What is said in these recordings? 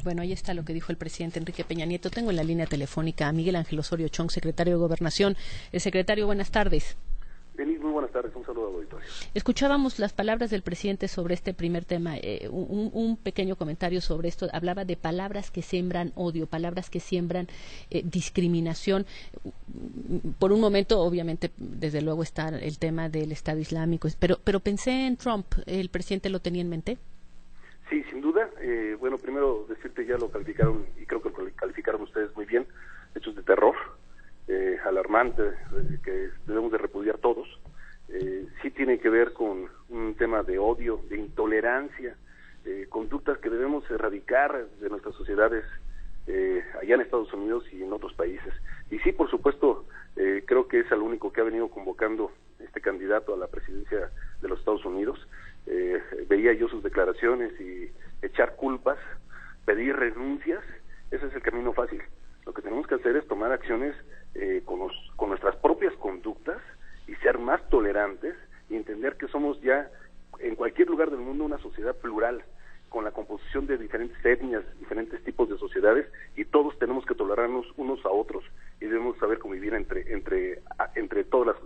Bueno, ahí está lo que dijo el presidente Enrique Peña Nieto. Tengo en la línea telefónica a Miguel Ángel Osorio Chong, secretario de Gobernación. Secretario, buenas tardes. Denis, muy buenas tardes, un saludo al auditorio. Escuchábamos las palabras del presidente sobre este primer tema, un pequeño comentario sobre esto. Hablaba de palabras que siembran odio, palabras que siembran discriminación. Por un momento, obviamente, desde luego está el tema del Estado Islámico, pero pensé en Trump. ¿El presidente lo tenía en mente? Sí, sin duda. Bueno, primero decirte, ya lo calificaron, y creo que lo calificaron ustedes muy bien, hechos de terror, alarmante, que debemos de repudiar todos. Sí tiene que ver con un tema de odio, de intolerancia, conductas que debemos erradicar de nuestras sociedades allá en Estados Unidos y en otros países. Y sí, por supuesto, creo que es al único que ha venido convocando este candidato a la presidencia de los Estados Unidos. Veía yo sus declaraciones y echar culpas, pedir renuncias, ese es el camino fácil. Lo que tenemos que hacer es tomar acciones con nuestras propias conductas y ser más tolerantes y entender que somos ya en cualquier lugar del mundo una sociedad plural, con la composición de diferentes etnias, diferentes tipos de sociedades, y todos tenemos que tolerarnos unos a otros y debemos saber convivir entre todas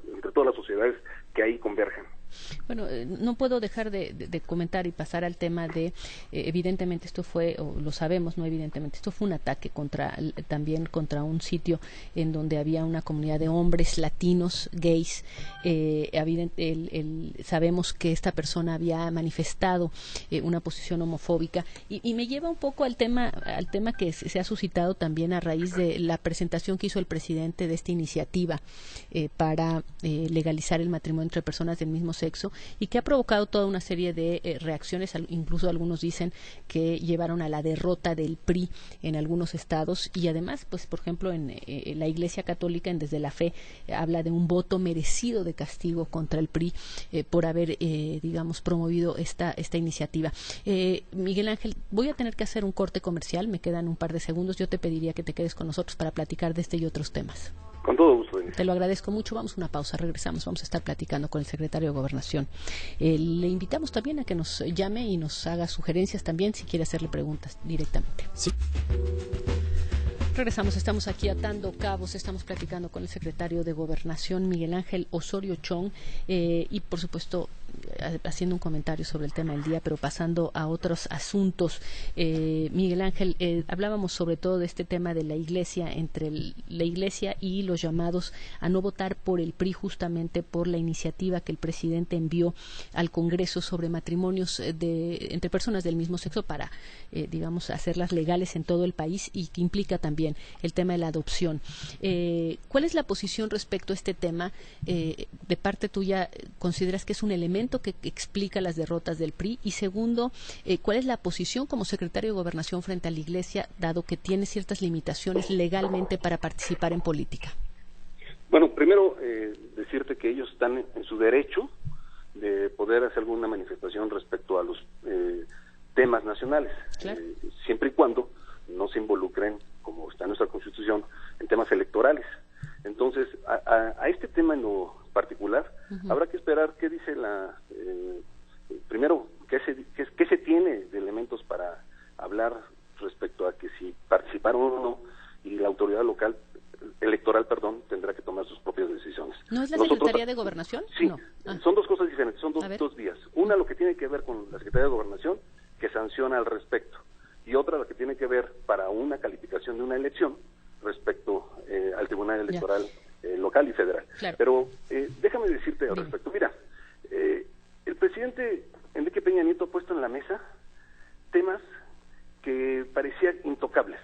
las sociedades que ahí convergen. Bueno, no puedo dejar de comentar y pasar al tema de, evidentemente esto fue, o lo sabemos, no evidentemente, esto fue un ataque también contra un sitio en donde había una comunidad de hombres latinos, gays. Sabemos que esta persona había manifestado una posición homofóbica y me lleva un poco al tema que se ha suscitado también a raíz de la presentación que hizo el presidente de esta iniciativa para legalizar el matrimonio entre personas del mismo sexo, y que ha provocado toda una serie de reacciones, incluso algunos dicen que llevaron a la derrota del PRI en algunos estados, y además, pues por ejemplo, en la Iglesia Católica, en Desde la Fe, habla de un voto merecido de castigo contra el PRI por haber, digamos, promovido esta iniciativa. Miguel Ángel, voy a tener que hacer un corte comercial, me quedan un par de segundos. Yo te pediría que te quedes con nosotros para platicar de este y otros temas. Con todo gusto, Denis. Te lo agradezco mucho. Vamos a una pausa, regresamos. Vamos a estar platicando con el secretario de Gobernación. Le invitamos también a que nos llame y nos haga sugerencias también, si quiere hacerle preguntas directamente. Sí. Regresamos, estamos aquí atando cabos, estamos platicando con el secretario de Gobernación, Miguel Ángel Osorio Chong, y por supuesto haciendo un comentario sobre el tema del día, pero pasando a otros asuntos. Miguel Ángel, hablábamos sobre todo de este tema de la Iglesia, entre la Iglesia y los llamados a no votar por el PRI, justamente por la iniciativa que el presidente envió al Congreso sobre matrimonios entre personas del mismo sexo para, digamos, hacerlas legales en todo el país, y que implica también el tema de la adopción. ¿Cuál es la posición respecto a este tema? De parte tuya, ¿consideras que es un elemento que explica las derrotas del PRI? Y segundo, ¿cuál es la posición como secretario de Gobernación frente a la Iglesia, dado que tiene ciertas limitaciones legalmente para participar en política? Bueno, primero decirte que ellos están en su derecho de poder hacer alguna manifestación respecto a los temas nacionales, claro, siempre y cuando no se involucren, como está en nuestra Constitución, en temas electorales. Entonces, a este tema en lo particular, habrá que esperar qué dice primero, qué se tiene de elementos para hablar respecto a que si participaron o no, y la autoridad electoral, tendrá que tomar sus propias decisiones. ¿No es la Secretaría de Gobernación? Sí, no. Son dos cosas diferentes, son dos vías. Una, lo que tiene que ver con la Secretaría de Gobernación, que sanciona al respecto, y otra, la que tiene que ver para una calificación de una elección respecto al Tribunal Electoral local y federal. Claro. Pero déjame decirte al respecto. Mira, el presidente Enrique Peña Nieto ha puesto en la mesa temas que parecían intocables,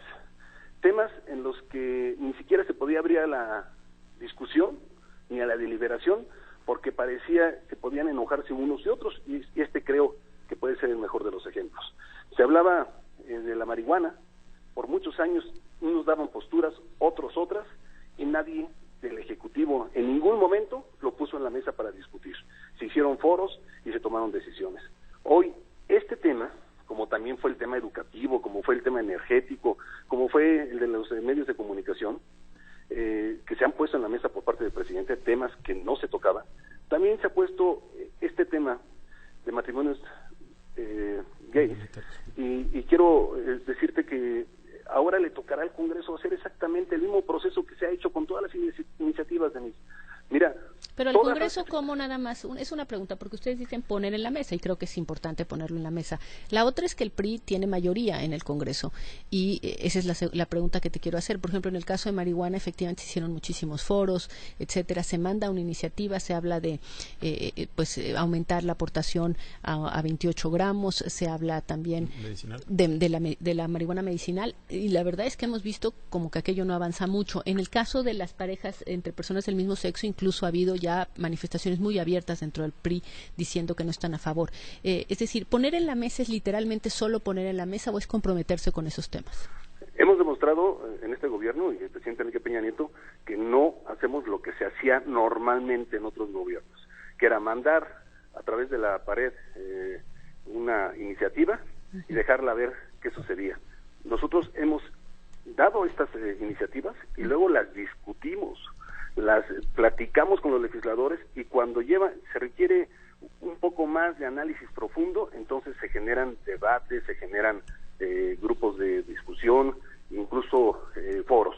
temas en los que ni siquiera se podía abrir a la discusión ni a la deliberación, porque parecía que podían enojarse unos y otros, y este creo que puede ser el mejor de los ejemplos. Se hablaba de la marihuana, por muchos años unos daban posturas, otros otras, y nadie del Ejecutivo en ningún momento lo puso en la mesa para discutir. Se hicieron foros y se tomaron decisiones. Hoy, este tema, como también fue el tema educativo, como fue el tema energético, como fue el de los medios de comunicación, que se han puesto en la mesa por parte del presidente, temas que no se tocaban, también se ha puesto este tema de matrimonios gays, y quiero quiero decirte que ahora le tocará al Congreso hacer exactamente el mismo proceso que se ha hecho con todas las iniciativas, Denise. Mira, pero el Congreso, ¿cómo nada más? Es una pregunta, porque ustedes dicen poner en la mesa, y creo que es importante ponerlo en la mesa. La otra es que el PRI tiene mayoría en el Congreso, y esa es la pregunta que te quiero hacer. Por ejemplo, en el caso de marihuana, efectivamente se hicieron muchísimos foros, etcétera. Se manda una iniciativa, se habla de aumentar la aportación a 28 gramos, se habla también de la marihuana medicinal, y la verdad es que hemos visto como que aquello no avanza mucho. En el caso de las parejas entre personas del mismo sexo, incluso ha habido ya manifestaciones muy abiertas dentro del PRI diciendo que no están a favor. Es decir, ¿poner en la mesa es literalmente solo poner en la mesa o es comprometerse con esos temas? Hemos demostrado en este gobierno y el presidente Enrique Peña Nieto que no hacemos lo que se hacía normalmente en otros gobiernos, que era mandar a través de la pared una iniciativa y dejarla ver qué sucedía. Nosotros hemos dado estas iniciativas y luego las discutimos, las platicamos con los legisladores, y cuando se requiere un poco más de análisis profundo, entonces se generan debates, se generan grupos de discusión, incluso foros.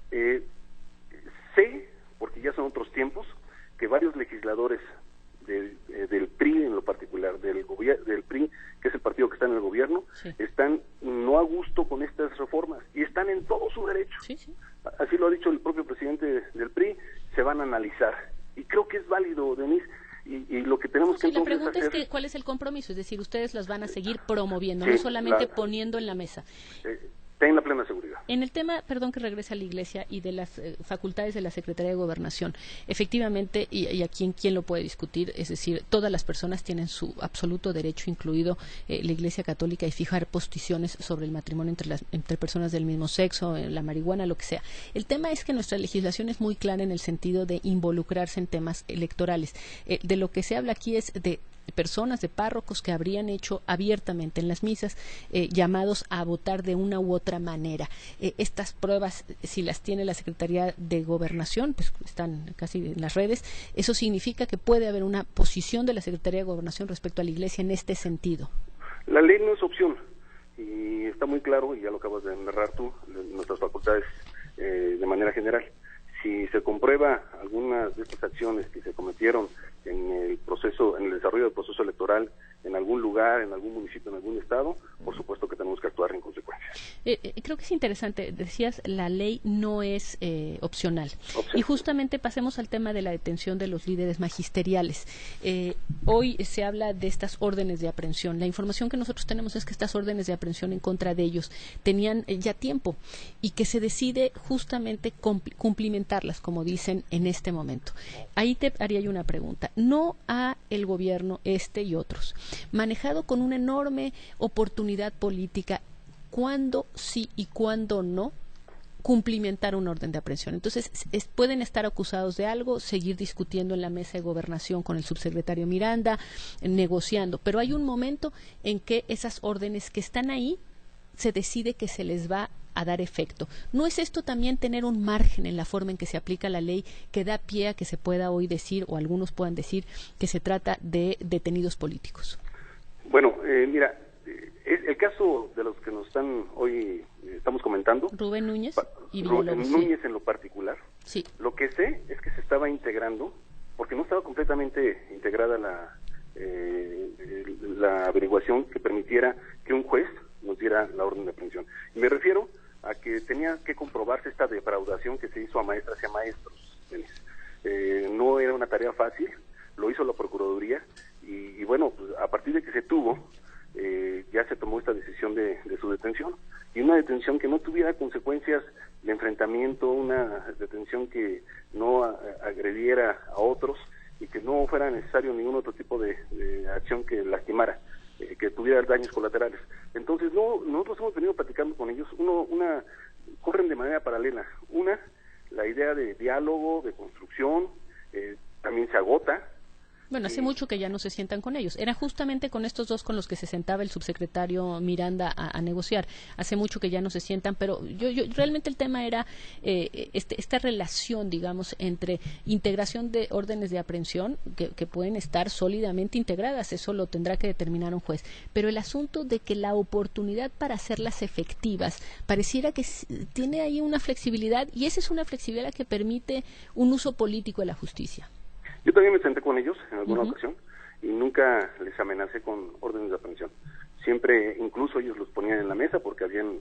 Sé, porque ya son otros tiempos, que varios legisladores del PRI en lo particular, del PRI, que es el partido que está en el gobierno, sí, están no a gusto con estas reformas, y están en todo su derecho. Sí, sí. Así lo ha dicho el propio presidente del PRI, se van a analizar. Y creo que es válido, Denise, y lo que tenemos que la pregunta hacer... es que, ¿cuál es el compromiso? Es decir, ustedes las van a seguir promoviendo, sí, no solamente poniendo en la mesa. Ten la plena seguridad. En el tema, perdón que regrese a la Iglesia, y de las facultades de la Secretaría de Gobernación, efectivamente, y aquí quién lo puede discutir, es decir, todas las personas tienen su absoluto derecho, incluido la Iglesia Católica, y fijar posiciones sobre el matrimonio entre personas del mismo sexo, la marihuana, lo que sea. El tema es que nuestra legislación es muy clara en el sentido de involucrarse en temas electorales. De lo que se habla aquí es de personas, de párrocos que habrían hecho abiertamente en las misas llamados a votar de una u otra manera. Estas pruebas, si las tiene la Secretaría de Gobernación, pues están casi en las redes. Eso significa que puede haber una posición de la Secretaría de Gobernación respecto a la Iglesia en este sentido. La ley no es opción, y está muy claro, y ya lo acabas de narrar tú, nuestras facultades de manera general. Si se comprueba algunas de estas acciones que se cometieron en el desarrollo del proceso electoral en algún lugar, en algún municipio, en algún estado, por supuesto que tenemos que actuar en consecuencia. Creo que es interesante, decías, la ley no es opcional. Y justamente pasemos al tema de la detención de los líderes magisteriales. Hoy se habla de estas órdenes de aprehensión. La información que nosotros tenemos es que estas órdenes de aprehensión en contra de ellos tenían ya tiempo, y que se decide justamente cumplimentarlas, como dicen en este momento. Ahí te haría yo una pregunta. ¿No ha el gobierno, y otros, manejado con una enorme oportunidad política, cuándo sí y cuándo no cumplimentar un orden de aprehensión? Entonces, pueden estar acusados de algo, seguir discutiendo en la mesa de gobernación con el subsecretario Miranda, negociando, pero hay un momento en que esas órdenes que están ahí se decide que se les va a dar efecto. ¿No es esto también tener un margen en la forma en que se aplica la ley que da pie a que se pueda hoy decir, o algunos puedan decir, que se trata de detenidos políticos? Bueno, mira, el caso de los que nos estamos comentando, Rubén Núñez y Rubén Núñez en lo particular, sí. Lo que sé es que se estaba integrando, porque no estaba completamente integrada la averiguación que permitiera que un juez nos diera la orden de aprehensión. Y me refiero a que tenía que comprobarse esta defraudación que se hizo a maestras y a maestros. No era una tarea fácil, lo hizo la Procuraduría, y bueno, pues a partir de que se tuvo, ya se tomó esta decisión de su detención, y una detención que no tuviera consecuencias de enfrentamiento, una detención que no agrediera a otros, y que no fuera necesario ningún otro tipo de acción que lastimara, que tuviera daños colaterales. Entonces, nosotros hemos venido platicando con ellos, corren de manera paralela. La idea de diálogo, de construcción, también se agota, Bueno, hace mucho que ya no se sientan con ellos. Era justamente con estos dos con los que se sentaba el subsecretario Miranda a negociar. Hace mucho que ya no se sientan, pero yo realmente el tema era esta relación, digamos, entre integración de órdenes de aprehensión que pueden estar sólidamente integradas. Eso lo tendrá que determinar un juez. Pero el asunto de que la oportunidad para hacerlas efectivas pareciera que tiene ahí una flexibilidad, y esa es una flexibilidad que permite un uso político de la justicia. Yo también me senté con ellos en alguna ocasión y nunca les amenacé con órdenes de aprehensión. Siempre, incluso ellos los ponían en la mesa porque habían,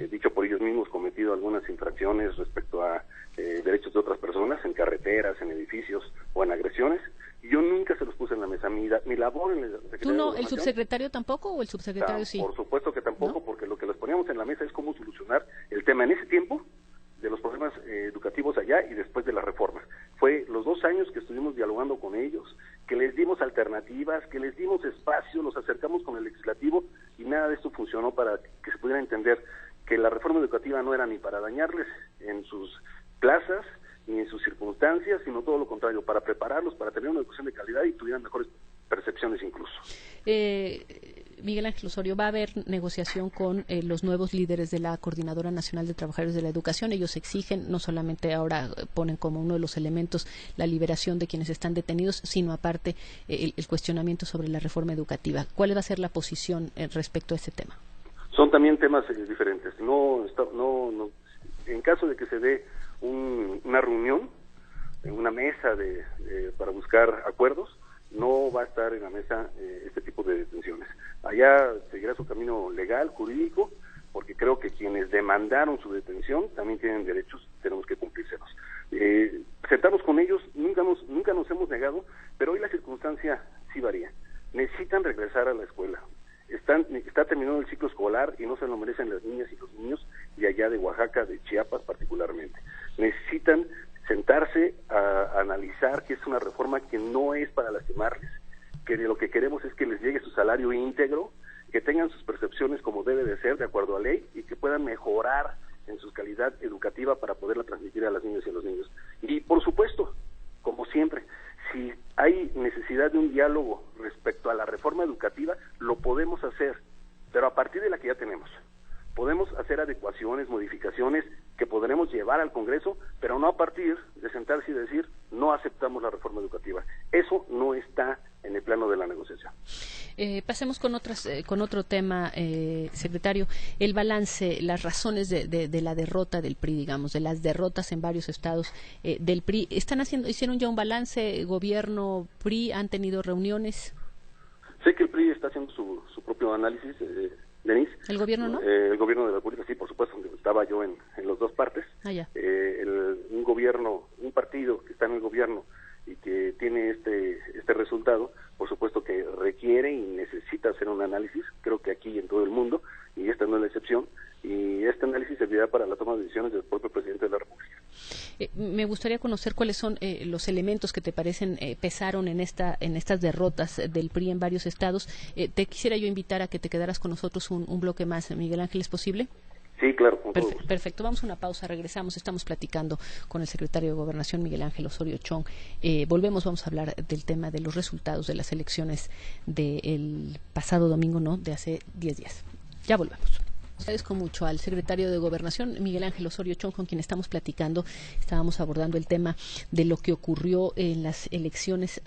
dicho por ellos mismos, cometido algunas infracciones respecto a derechos de otras personas, en carreteras, en edificios o en agresiones. Y yo nunca se los puse en la mesa. Mi labor en el ¿Tú no, el subsecretario tampoco o el subsecretario sí? Por supuesto que tampoco, ¿no? Porque lo que les poníamos en la mesa es cómo solucionar el tema en ese tiempo de los problemas educativos allá y después de la reforma. Fue los 2 años que estuvimos dialogando con ellos, que les dimos alternativas, que les dimos espacio, nos acercamos con el legislativo y nada de esto funcionó para que se pudiera entender que la reforma educativa no era ni para dañarles en sus plazas ni en sus circunstancias, sino todo lo contrario, para prepararlos, para tener una educación de calidad y tuvieran mejores percepciones incluso. Miguel Ángel Osorio, ¿va a haber negociación con los nuevos líderes de la Coordinadora Nacional de Trabajadores de la Educación? Ellos exigen, no solamente ahora ponen como uno de los elementos la liberación de quienes están detenidos, sino aparte el cuestionamiento sobre la reforma educativa. ¿Cuál va a ser la posición respecto a este tema? Son también temas diferentes. En caso de que se dé una reunión, una mesa para buscar acuerdos, no va a estar en la mesa este tipo de detenciones. Allá seguirá su camino legal, jurídico, porque creo que quienes demandaron su detención también tienen derechos, tenemos que cumplírselos. Sentarnos con ellos, nunca nos hemos negado, pero hoy la circunstancia sí varía. Necesitan regresar a la escuela. Está terminando el ciclo escolar y no se lo merecen las niñas y los niños de allá de Oaxaca, de Chiapas particularmente. Necesitan sentarse a analizar que es una reforma que no es para lastimarles, que lo que queremos es que les llegue su salario íntegro, que tengan sus percepciones como debe de ser, de acuerdo a ley, y que puedan mejorar en su calidad educativa para poderla transmitir a las niñas y a los niños. Y por supuesto, como siempre, si hay necesidad de un diálogo respecto a la reforma educativa, lo podemos hacer, pero a partir de la que ya tenemos. Podemos hacer adecuaciones, modificaciones que podremos llevar al Congreso, pero no a partir de sentarse y decir no aceptamos la reforma educativa. Eso no está en el plano de la negociación. Pasemos con otro tema, secretario. El balance, las razones de la derrota del PRI, digamos, de las derrotas en varios estados del PRI. ¿Hicieron ya un balance? ¿Gobierno, PRI? ¿Han tenido reuniones? Sé que el PRI está haciendo su propio análisis, Denise. ¿El gobierno no? El gobierno de la República, sí, por supuesto, estaba yo en las dos partes. Ya. Un partido que está en el gobierno y que tiene este resultado, por supuesto que requiere y necesita hacer un análisis, creo que aquí en todo el mundo, y esta no es la excepción, y este análisis servirá para la toma de decisiones del propio presidente de la República. Me gustaría conocer cuáles son los elementos que te parecen pesaron en estas derrotas del PRI en varios estados. Te quisiera yo invitar a que te quedaras con nosotros un bloque más, Miguel Ángel, ¿es posible? Sí, claro. Perfecto, vamos a una pausa, regresamos, estamos platicando con el secretario de Gobernación, Miguel Ángel Osorio Chong. Vamos a hablar del tema de los resultados de las elecciones del pasado domingo, no, de hace 10 días. Ya volvemos. Agradezco mucho al secretario de Gobernación, Miguel Ángel Osorio Chong, con quien estamos platicando. Estábamos abordando el tema de lo que ocurrió en las elecciones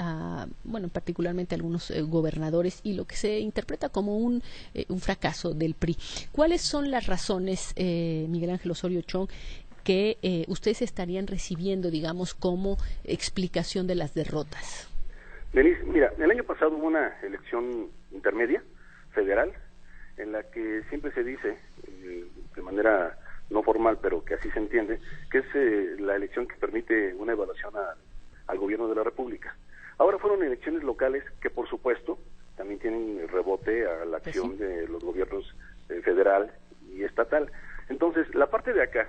particularmente a algunos gobernadores y lo que se interpreta como un fracaso del PRI. ¿Cuáles son las razones, Miguel Ángel Osorio Chong, que ustedes estarían recibiendo, digamos, como explicación de las derrotas? Denise, mira, el año pasado hubo una elección intermedia, federal, en la que siempre se dice, de manera no formal, pero que así se entiende, que es la elección que permite una evaluación al gobierno de la República. Ahora fueron elecciones locales que, por supuesto, también tienen rebote a la acción de los gobiernos federal y estatal. Entonces, la parte de acá,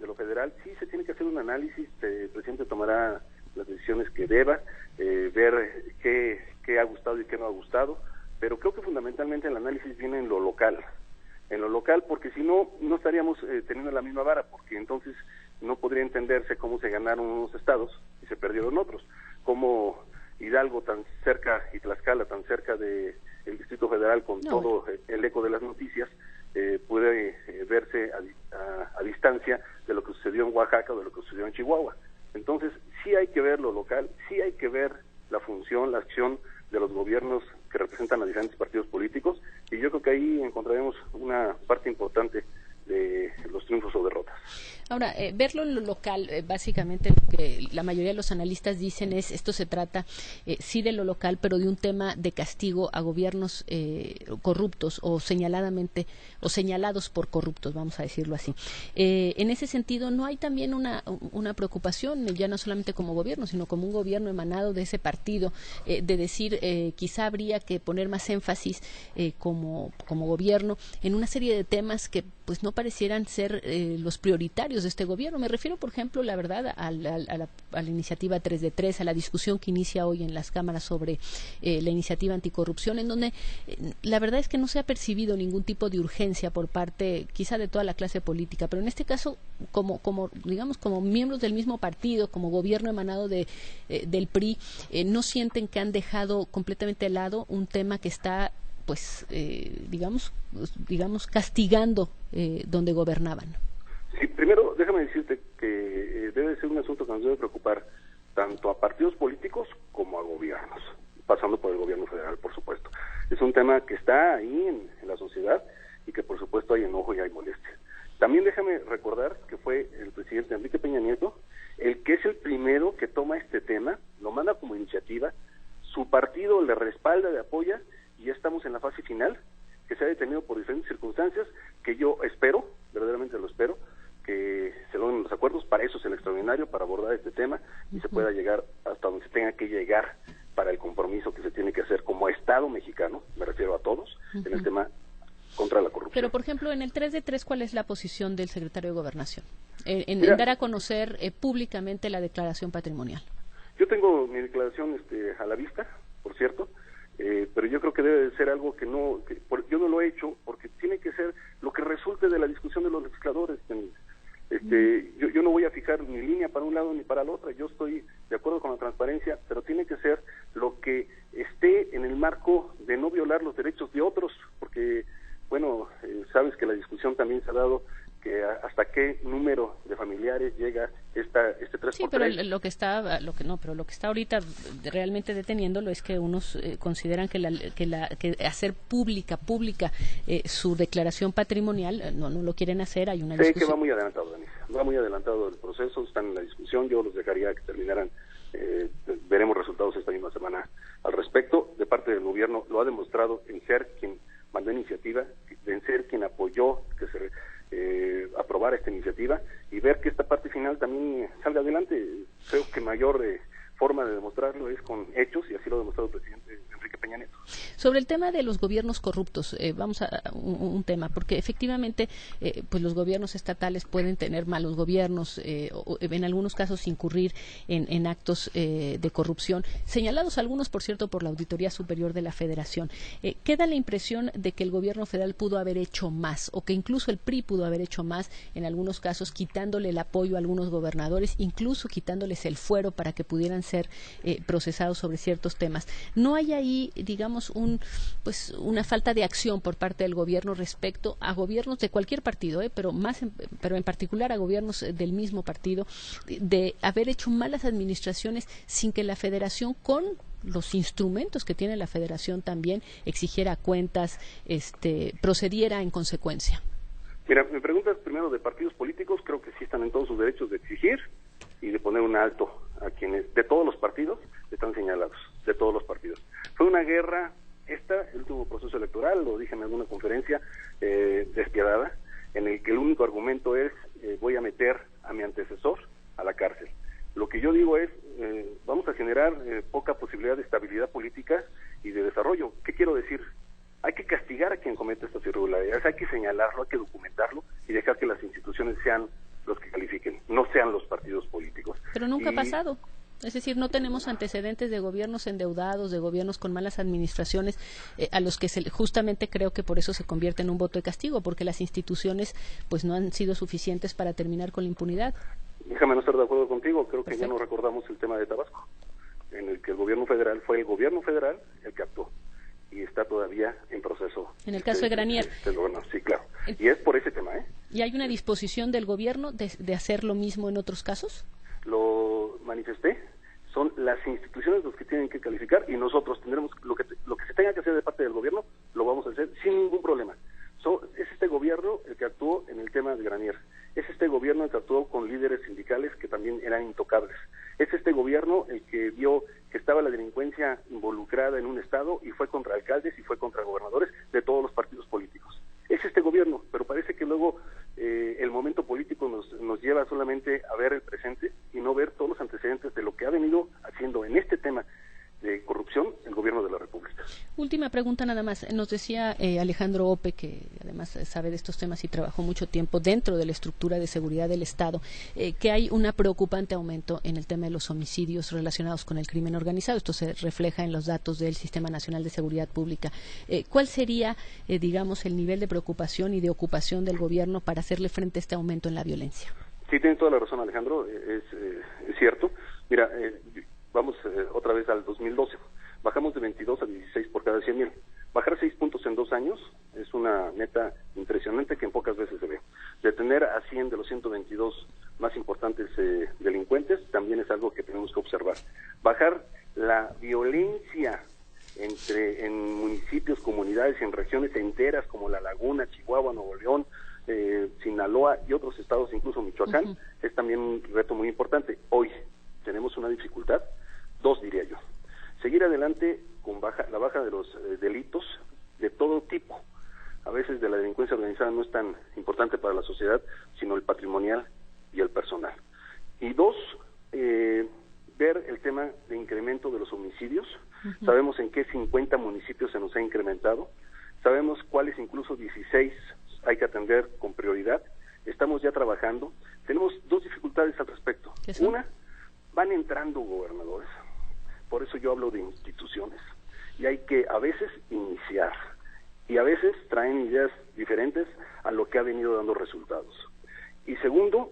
de lo federal, sí se tiene que hacer un análisis, el presidente tomará las decisiones que deba, ver qué ha gustado y qué no ha gustado, pero creo que fundamentalmente el análisis viene en lo local, porque si no, no estaríamos teniendo la misma vara, porque entonces no podría entenderse cómo se ganaron unos estados y se perdieron otros, cómo Hidalgo tan cerca y Tlaxcala tan cerca de el Distrito Federal con todo el eco de las noticias, puede verse a distancia de lo que sucedió en Oaxaca o de lo que sucedió en Chihuahua. Entonces, sí hay que ver lo local, sí hay que ver la función, la acción de los gobiernos que representan a diferentes partidos políticos, y yo creo que ahí encontraremos una parte importante de los triunfos o derrotas. Ahora, verlo en lo local, básicamente lo que la mayoría de los analistas dicen es, esto se trata sí de lo local, pero de un tema de castigo a gobiernos corruptos o señaladamente, o señalados por corruptos, vamos a decirlo así. En ese sentido, ¿no hay también una preocupación, ya no solamente como gobierno, sino como un gobierno emanado de ese partido, de decir, quizá habría que poner más énfasis como gobierno en una serie de temas que pues no parecieran ser los prioritarios de este gobierno? Me refiero, por ejemplo, la verdad, a la iniciativa 3 de 3, a la discusión que inicia hoy en las cámaras sobre la iniciativa anticorrupción, en donde la verdad es que no se ha percibido ningún tipo de urgencia por parte, quizá de toda la clase política, pero en este caso, como miembros del mismo partido, como gobierno emanado del PRI, no sienten que han dejado completamente de lado un tema que está pues digamos castigando donde gobernaban. Sí, primero déjame decirte que debe ser un asunto que nos debe preocupar tanto a partidos políticos como a gobiernos, pasando por el gobierno federal, por supuesto. Es un tema que está ahí en la sociedad y que por supuesto hay enojo y hay molestia. También déjame recordar que fue el presidente Enrique Peña Nieto el que es el primero que toma este tema, lo manda como iniciativa, su partido le respalda, le apoya, y ya estamos en la fase final, que se ha detenido por diferentes circunstancias, que yo espero, verdaderamente lo espero, que se logren los acuerdos. Para eso es el extraordinario, para abordar este tema y se pueda llegar hasta donde se tenga que llegar para el compromiso que se tiene que hacer como Estado mexicano, me refiero a todos, en el tema contra la corrupción. Pero, por ejemplo, en el 3 de 3, ¿cuál es la posición del secretario de Gobernación? En dar a conocer públicamente la declaración patrimonial. Yo tengo mi declaración a la vista, por cierto, pero yo creo que debe de ser algo que yo no lo he hecho, porque tiene que ser lo que resulte de la discusión de los legisladores. Yo no voy a fijar ni línea para un lado ni para el otro, yo estoy de acuerdo con la transparencia, pero tiene que ser lo que esté en el marco de no violar los derechos de otros, porque, bueno, sabes que la discusión también se ha dado que hasta qué número de familiares llega este 3x3. Sí, pero lo que está ahorita realmente deteniéndolo es que unos consideran que hacer pública su declaración patrimonial no lo quieren hacer. Hay una discusión. Sé que va muy adelantado, Denise, va muy adelantado el proceso, están en la discusión, yo los dejaría que terminaran, veremos resultados esta misma semana al respecto. De parte del gobierno lo ha demostrado en ser quien mandó iniciativa, en ser quien apoyó que se aprobar esta iniciativa y ver que esta parte final también salga adelante. Creo que mayor forma de demostrarlo es con hechos, y así lo ha demostrado el presidente Enrique Peña Nieto. Sobre el tema de los gobiernos corruptos, vamos a un tema, porque efectivamente pues los gobiernos estatales pueden tener malos gobiernos, o en algunos casos incurrir en actos de corrupción, señalados algunos, por cierto, por la Auditoría Superior de la Federación. Queda la impresión de que el gobierno federal pudo haber hecho más, o que incluso el PRI pudo haber hecho más, en algunos casos quitándole el apoyo a algunos gobernadores, incluso quitándoles el fuero para que pudieran ser procesados sobre ciertos temas. ¿No hay ahí, digamos, una falta de acción por parte del gobierno respecto a gobiernos de cualquier partido, pero en particular a gobiernos del mismo partido, de haber hecho malas administraciones sin que la Federación, con los instrumentos que tiene la Federación, también exigiera cuentas, procediera en consecuencia? Mira, me preguntas primero de partidos políticos, creo que sí están en todos sus derechos de exigir y de poner un alto a quienes de todos los partidos están señalados, de todos los partidos. Fue una guerra, el último proceso electoral, lo dije en alguna conferencia, despiadada, en el que el único argumento es voy a meter a mi antecesor a la cárcel. Lo que yo digo es, vamos a generar poca posibilidad de estabilidad política y de desarrollo. ¿Qué quiero decir? Hay que castigar a quien comete estas irregularidades, hay que señalarlo, hay que documentarlo y dejar que las instituciones sean los que califiquen, no sean los partidos políticos. Pero nunca ha pasado. Es decir, no tenemos antecedentes de gobiernos endeudados, de gobiernos con malas administraciones, a los que justamente creo que por eso se convierte en un voto de castigo, porque las instituciones pues no han sido suficientes para terminar con la impunidad. Déjame no estar de acuerdo contigo, creo que Perfecto. ya no recordamos el tema de Tabasco. en el que el gobierno federal fue el gobierno federal el que actuó y está todavía en proceso. En el caso de Granier. Sí, claro. Y es por ese tema, ¿eh? ¿Y hay una disposición del gobierno de hacer lo mismo en otros casos? Lo manifesté. Son las instituciones los que tienen que calificar y nosotros tendremos lo que se tenga que hacer de parte del gobierno, lo vamos a hacer sin ningún problema. Es este gobierno el que actuó en el tema de Granier. Es este gobierno el que actuó con líderes sindicales que también eran intocables. Es este gobierno el que vio que estaba la delincuencia involucrada en un estado y fue contra alcaldes y fue contra gobernadores de todos los partidos políticos. Es este gobierno, pero parece que luego el momento político nos lleva solamente a ver el presente y no ver todos los antecedentes de lo que ha venido haciendo en este tema de corrupción el gobierno de la República. Última pregunta nada más. Nos decía Alejandro Ope, que además sabe de estos temas y trabajó mucho tiempo dentro de la estructura de seguridad del Estado, que hay un preocupante aumento en el tema de los homicidios relacionados con el crimen organizado. Esto se refleja en los datos del Sistema Nacional de Seguridad Pública. ¿Cuál sería, digamos, el nivel de preocupación y de ocupación del gobierno para hacerle frente a este aumento en la violencia? Sí, tiene toda la razón, Alejandro. Es cierto. Mira, vamos otra vez al 2012. Bajamos de 22 a 16 por cada 100,000. Bajar 6 puntos en 2 años es una meta impresionante que en pocas veces se ve. Detener a 100 de los 122 más importantes delincuentes también es algo que tenemos que observar. Bajar la violencia en municipios, comunidades y en regiones enteras como La Laguna, Chihuahua, Nuevo León, Sinaloa y otros estados, incluso Michoacán, es también un reto muy importante. Hoy tenemos una dificultad, 2 diría yo. Seguir adelante con la baja de los delitos de todo tipo. A veces de la delincuencia organizada no es tan importante para la sociedad, sino el patrimonial y el personal. Y 2, ver el tema de incremento de los homicidios. Sabemos en qué 50 municipios se nos ha incrementado. Sabemos cuáles incluso 16 hay que atender con prioridad. Estamos ya trabajando. Tenemos 2 dificultades al respecto. Una, van entrando gobernadores. Por eso yo hablo de instituciones. Y hay que a veces iniciar. Y a veces traen ideas diferentes a lo que ha venido dando resultados. Y segundo,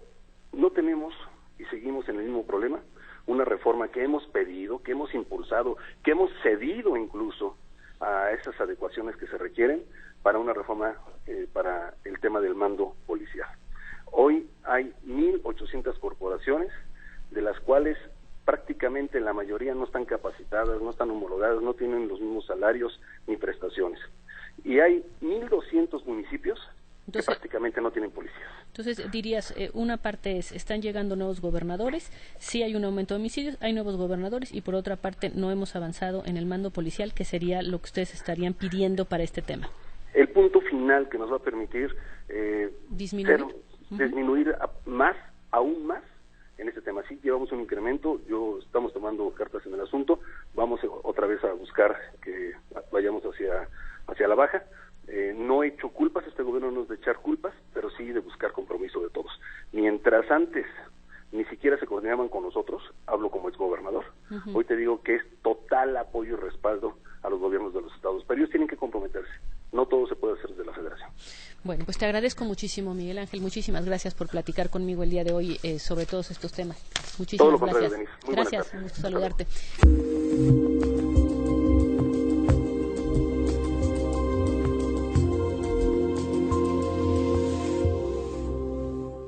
no tenemos, y seguimos en el mismo problema, una reforma que hemos pedido, que hemos impulsado, que hemos cedido incluso a esas adecuaciones que se requieren para una reforma para el tema del mando policial. Hoy hay 1,800 corporaciones, de las cuales prácticamente la mayoría no están capacitadas, no están homologadas, no tienen los mismos salarios ni prestaciones. Y hay 1,200 municipios que prácticamente no tienen policías. Entonces dirías, una parte es, están llegando nuevos gobernadores, sí hay un aumento de homicidios, hay nuevos gobernadores, y por otra parte no hemos avanzado en el mando policial, que sería lo que ustedes estarían pidiendo para este tema. El punto final que nos va a permitir disminuir aún más en este tema. Sí, llevamos un incremento, estamos tomando cartas en el asunto, vamos otra vez a buscar que vayamos hacia la baja. No he hecho culpas, este gobierno no es de echar culpas, pero sí de buscar compromiso de todos. Mientras antes ni siquiera se coordinaban con nosotros, hablo como exgobernador, hoy te digo que es total apoyo y respaldo a los gobiernos de los estados, pero ellos tienen que comprometerse. No todo se puede hacer desde la federación. Bueno, pues te agradezco muchísimo, Miguel Ángel. Muchísimas gracias por platicar conmigo el día de hoy sobre todos estos temas. Muchísimas todo lo contrario, gracias. Denise. Muy gracias, un gusto saludarte.